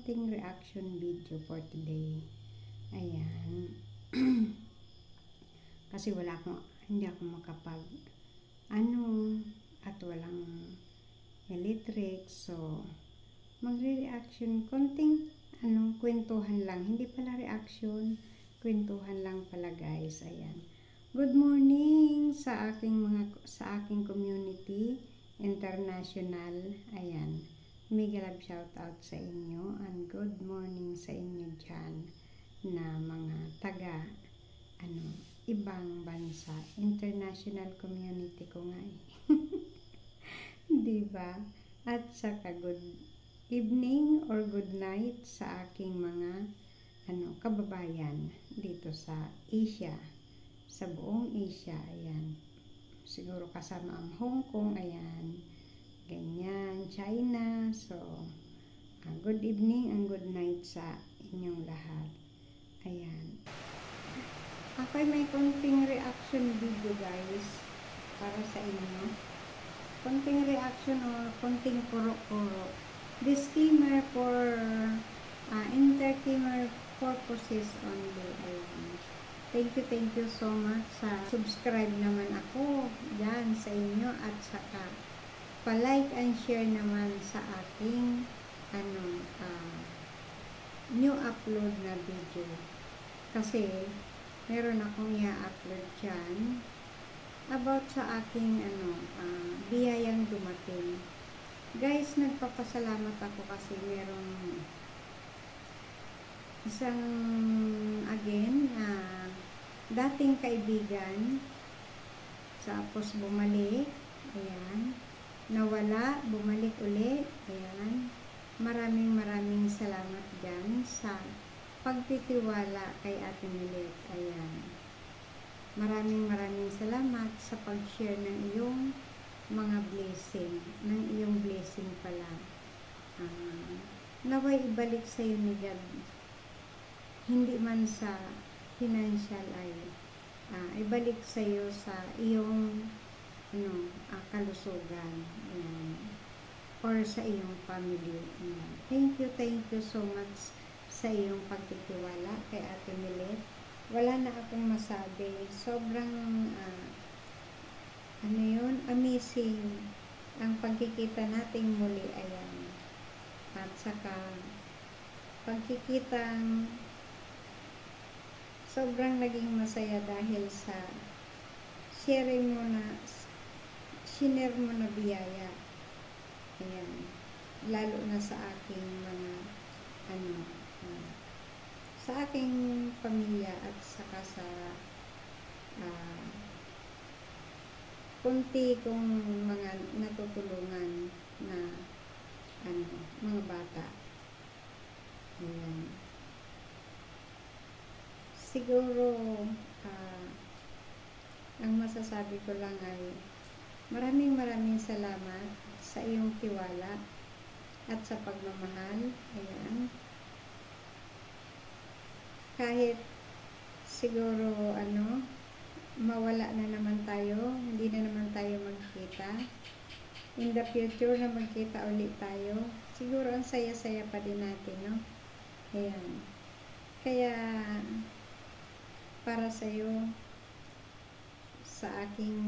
konting reaction video for today. Ayan. Kasi hindi ako makapag at walang electric. So, magre-reaction. Konting kwentuhan lang. Hindi pala reaction. Kwentuhan lang pala, guys. Ayan. Good morning sa aking community international. Ayan. Mega love shout out sa inyo and good morning sa inyo dyan na mga taga ibang bansa, international community ko nga diba? At saka good evening or good night sa aking mga kababayan dito sa Asia, sa buong Asia. Ayan, siguro kasama ang Hong Kong, ayan, ganyan, China. So, good evening and good night sa inyong lahat. Ayan. Ako'y may konting reaction video, guys, para sa inyo. Konting reaction or konting kuro-kuro. Disclaimer for entertainment purposes only. Ayan. Thank you so much sa subscribe naman ako dyan sa inyo at saka pa-like and share naman sa aking new upload na video. Kasi meron akong i-upload dyan about sa aking biyayang dumating. Guys, nagpapasalamat ako kasi merong isang dating kaibigan, tapos bumalik, ayan, nawala, bumalik ulit, ayan. Maraming salamat dyan sa pagtitiwala kay Ate Milet, ayan. Maraming salamat sa pag-share ng iyong mga blessing, ng iyong blessing pala. Naway ibalik sa iyo ni God, hindi man sa financial ay ibalik sa iyo sa iyong kalusugan, ayan, or sa iyong family. Ayan. Thank you so much sa iyong pagtitiwala kay Ate Milet. Wala na akong masabi. Sobrang amazing ang pagkikita nating muli, ayan. At saka pagkikitang sobrang naging masaya dahil sa share mo na biyaya. Ayan. Lalo na sa aking mga sa aking pamilya at saka sa kunti kong mga natutulungan na mga bata. Ayan. Siguro ang masasabi ko lang ay maraming salamat sa iyong tiwala at sa pagmamahal. Ayan. Kahit siguro mawala na naman tayo, hindi na naman tayo magkita. In the future na magkita ulit tayo, siguro ang saya-saya pa din natin, no? Ayan. Kaya para sa iyo, sa aking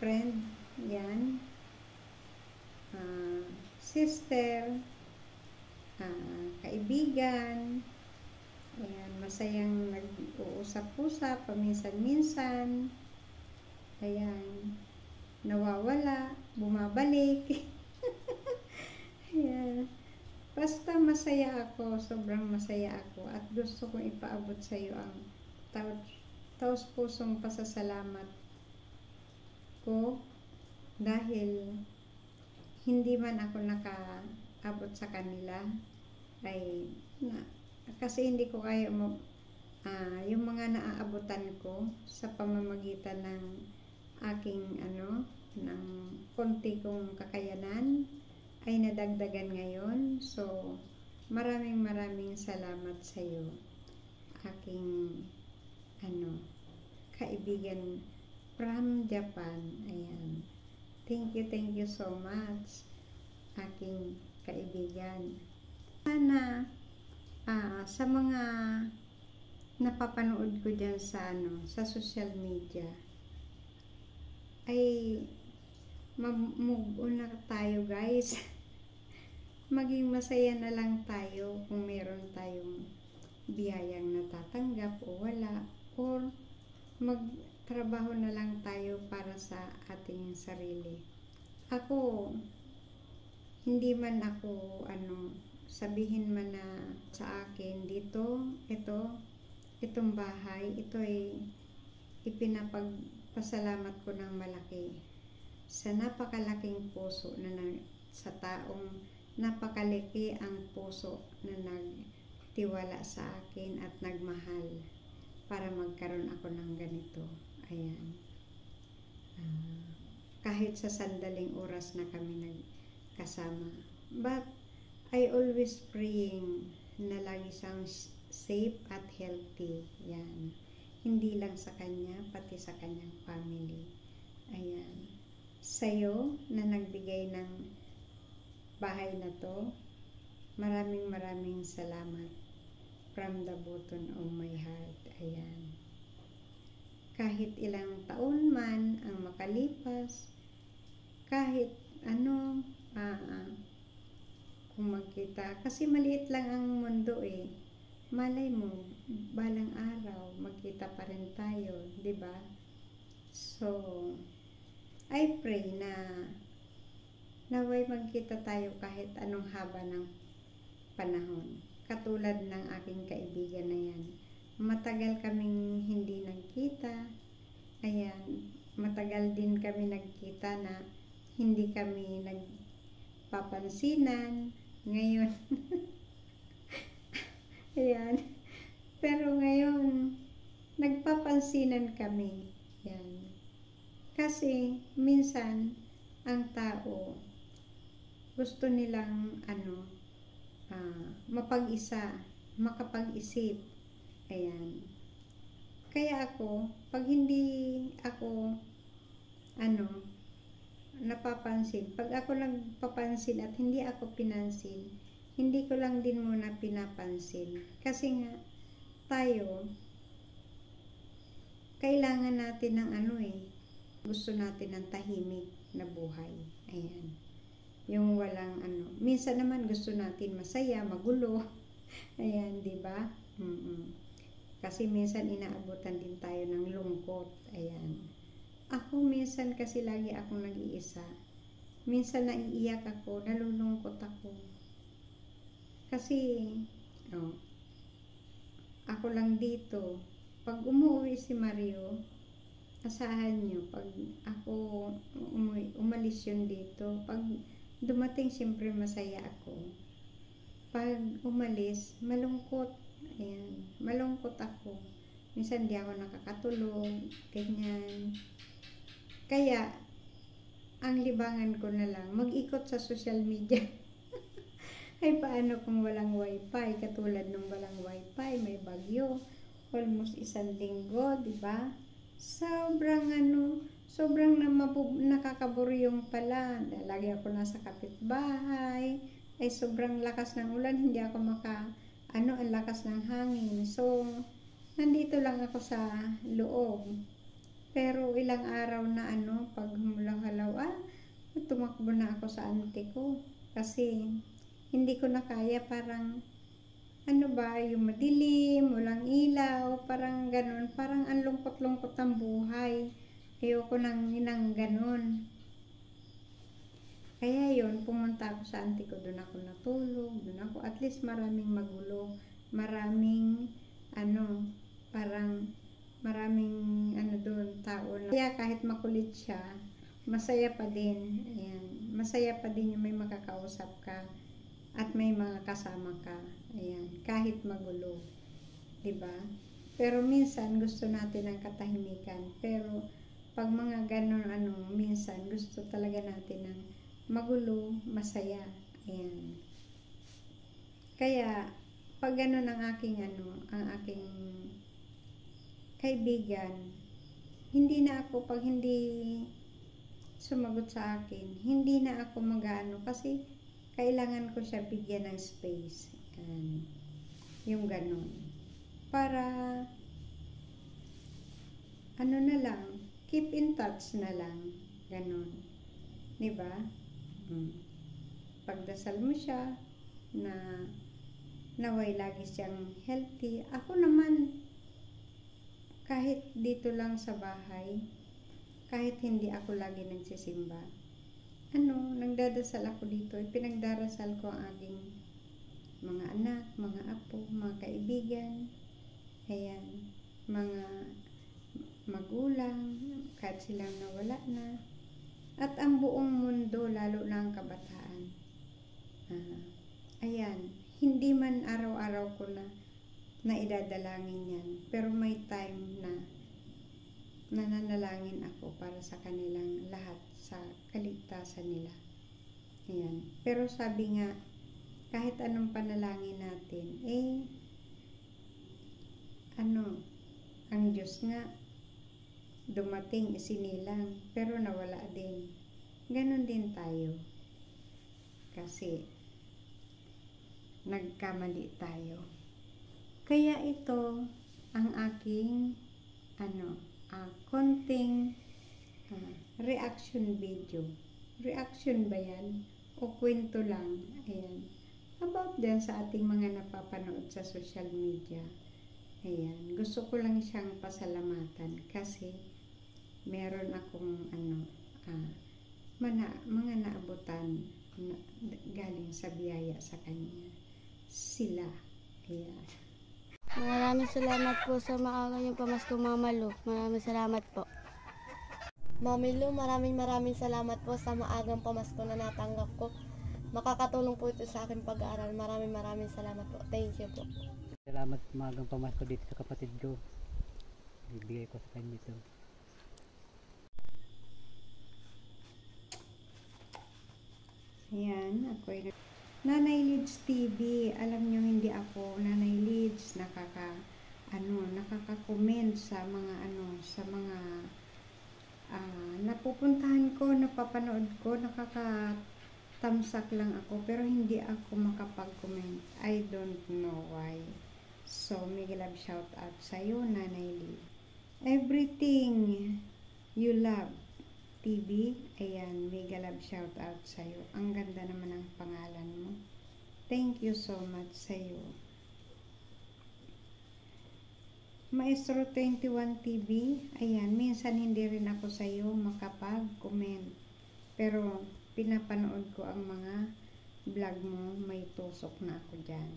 friend, yan, sister, kaibigan, ayan, masayang nag-uusap-usap paminsan-minsan, ayan, nawawala, bumabalik. Ayan, basta masaya ako, sobrang masaya ako at gusto kong ipaabot sa iyo ang taos-pusong pasasalamat ko dahil hindi man ako nakaabot sa kanila kasi hindi ko kaya yung mga naaabutan ko sa pamamagitan ng aking ng konti kong kakayanan ay nadagdagan ngayon. So maraming salamat sa iyo, aking kaibigan from Japan. Ayan. Thank you so much, aking kaibigan. Sana sa mga napapanood ko dyan sa sa social media ay mag-move on na tayo, guys. Maging masaya na lang tayo kung meron tayong biyayang natatanggap o wala, or magtrabaho na lang tayo para sa ating sarili. Ako, hindi man ako sabihin man na sa akin dito, itong bahay, ito ay ipinapagpasalamat ko ng malaki sa napakalaking puso sa taong napakalaki ang puso na nagtiwala sa akin at nagmahal para magkaroon ako ng ganito. Ayan. Kahit sa sandaling oras na kami nagkasama. But I always praying na lagi siyang safe at healthy. Yan. Hindi lang sa kanya, pati sa kanyang family. Ayan. Sa'yo na nagbigay ng bahay na to, maraming salamat from the bottom of my heart. Ayan. Kahit ilang taon man ang makalipas, kahit kung magkita, kasi maliit lang ang mundo eh. Malay mo, balang araw, magkita pa rin tayo, di ba? So, I pray na naway magkita tayo kahit anong haba ng panahon. Katulad ng aking kaibigan na yan. Matagal kaming hindi nagkita. Ayan, matagal din kami nagkita na hindi kami nagpapansinan. Ngayon, ayan. Pero ngayon, nagpapansinan kami. Yan. Kasi, minsan, ang tao, gusto nilang, mapag-isa, makapag-isip. Ayan. Kaya ako, pag hindi ako, napapansin, pag ako nagpapansin at hindi ako pinansin, hindi ko lang din muna pinapansin. Kasi nga, tayo, kailangan natin ng gusto natin ng tahimik na buhay. Ayan. Yung walang minsan naman gusto natin masaya, magulo. Ayan, di ba? Kasi minsan inaabutan din tayo ng lungkot. Ayan. Ako minsan kasi lagi akong nag-iisa. Minsan naiiyak ako, nalulungkot ako. Kasi, ako lang dito. Pag umuwi si Mario, asahan nyo, pag ako umalis yun dito, pag dumating siyempre masaya ako. Pag umalis, malungkot. Ayan, malungkot ako. Minsan di ako nakakatulog, ganyan. Kaya, ang libangan ko na lang, mag-ikot sa social media. Ay, paano kung walang wifi? Katulad nung walang wifi, may bagyo. Almost 1 linggo, di ba? Sobrang nakakaburyong pala. Lagi ako nasa kapitbahay. Ay, sobrang lakas ng ulan. Hindi ako ang lakas ng hangin. So, nandito lang ako sa loob. Pero ilang araw na pag humulaw-halaw, tumakbo na ako sa auntie ko. Kasi, hindi ko na kaya, parang, yung madilim, walang ilaw, parang ganun. Parang ang lungkot-lungkot ang buhay. Ayoko nang ganun. Kaya yun, pumunta ako sa auntie ko, doon ako natulog, doon ako, at least maraming magulo, maraming, doon, tao na. Kaya kahit makulit siya, masaya pa din. Ayan, masaya pa din yung may makakausap ka at may mga kasama ka. Ayan, kahit magulo. Diba? Pero minsan, gusto natin ng katahimikan. Pero, pag mga ganun, minsan, gusto talaga natin ng magulo, masaya. Ayan. Kaya, pag ganun ang aking kaibigan, hindi na ako, pag hindi sumagot sa akin, hindi na ako kasi kailangan ko siya bigyan ng space. Yan. Yung ganun. Para, ano na lang, keep in touch na lang. Ganun. Diba? Pagdasal mo siya na naway lagi siyang healthy. Ako naman, kahit dito lang sa bahay, kahit hindi ako lagi nagsisimba, nagdadasal ako dito. Pinagdarasal ko ang aking mga anak, mga apo, mga kaibigan, ayan, mga magulang, kahit silang nawala na, at ang buong mundo, lalo na ang kabataan. Ayan, hindi man araw-araw ko na idadalangin yan, pero may time na nananalangin ako para sa kanilang lahat, sa kaligtasan nila. Ayan. Pero sabi nga, kahit anong panalangin natin, ang Diyos nga, dumating, isinilang, pero nawala din. Ganon din tayo. Kasi, nagkamali tayo. Kaya ito, ang aking, konting reaction video. Reaction ba yan? O kwento lang? Ayan. About din sa ating mga napapanood sa social media. Ayan. Gusto ko lang siyang pasalamatan kasi meron akong mga naabutan na galing sa biyaya sa kanya. Sila. Ayan. Maraming salamat po sa maaga niyong pamasko, Mama Lu. Maraming salamat po. Mami Lu, maraming salamat po sa maagang pamasko na natanggap ko. Makakatulong po ito sa aking pag-aaral. Maraming salamat po. Thank you po. Salamat sa maagang pamasko dito sa kapatid ko. Bibigay ko sa kanya ito. Ayan, ako'y Nanay Lids TV. Alam nyo, hindi ako Nanay Lids nakaka-comment sa mga napupuntahan ko, napapanood ko, nakakatamsak lang ako, pero hindi ako makapag-comment. I don't know why. So, mega love shout out sa'yo, Nanay Lids. Everything you love TV, ayan, mega love shout out sa'yo. Ang ganda naman ang pangalan mo. Thank you so much sa'yo. Maestro 21 TV, ayan, minsan hindi rin ako sa'yo makapag-comment. Pero, pinapanood ko ang mga vlog mo, may tusok na ako dyan.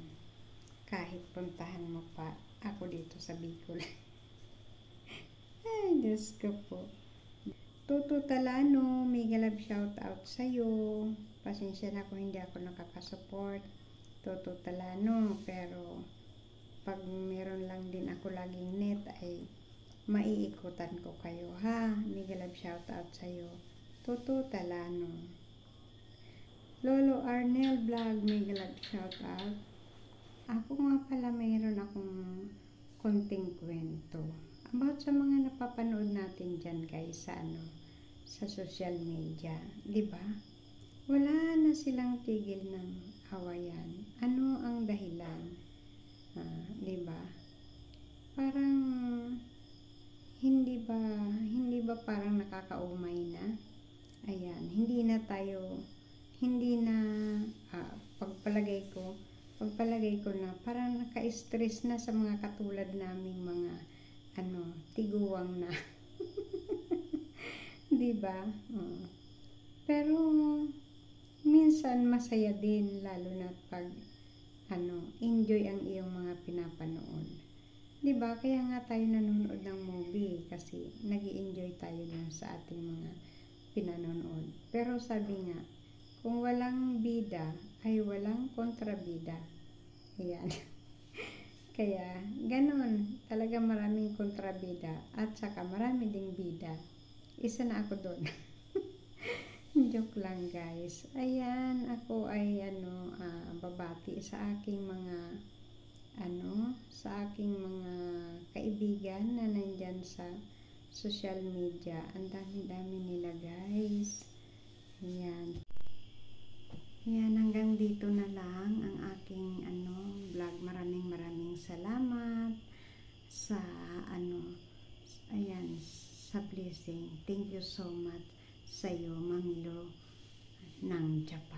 Kahit puntahan mo pa ako dito sa Bicol. Ay, Diyos ko po. Tuto Talano, mega love shout out sa'yo. Pasensya na kung hindi ako nakakasupport. Tuto Talano, pero pag meron lang din ako laging net ay maiikutan ko kayo, ha? Mega love shout out sa'yo. Tuto Talano. Lolo Arnel Vlog, mega love shout out. Ako nga pala mayroon akong konting kwento about sa mga napapanood natin dyan, guys, sa social media, di ba? Wala na silang tigil ng awayan. Ano ang dahilan? Di ba? Parang hindi ba parang nakakaumay na? Ayan, hindi na pagpalagay ko na parang naka-stress na sa mga katulad naming mga tiguwang na. Diba? Pero minsan masaya din, lalo na pag enjoy ang iyong mga pinapanood. Diba? Kaya nga tayo nanonood ng movie kasi nag-i-enjoy tayo dun sa ating mga pinanonood. Pero sabi nga, kung walang bida ay walang kontrabida. Ayan. Kaya, ganun. Talaga maraming kontrabida at saka marami ding bida. Isa na ako doon. Joke lang, guys. Ayan, ako ay babati sa aking mga kaibigan na nandyan sa social media. Ang dami-dami nila, guys. Ayan. Ayan, hanggang hanggang dito na lang ang aking vlog. Maraming salamat sa ayan, sa blessing. Thank you so much sa iyo, Mami Lo ng Japan.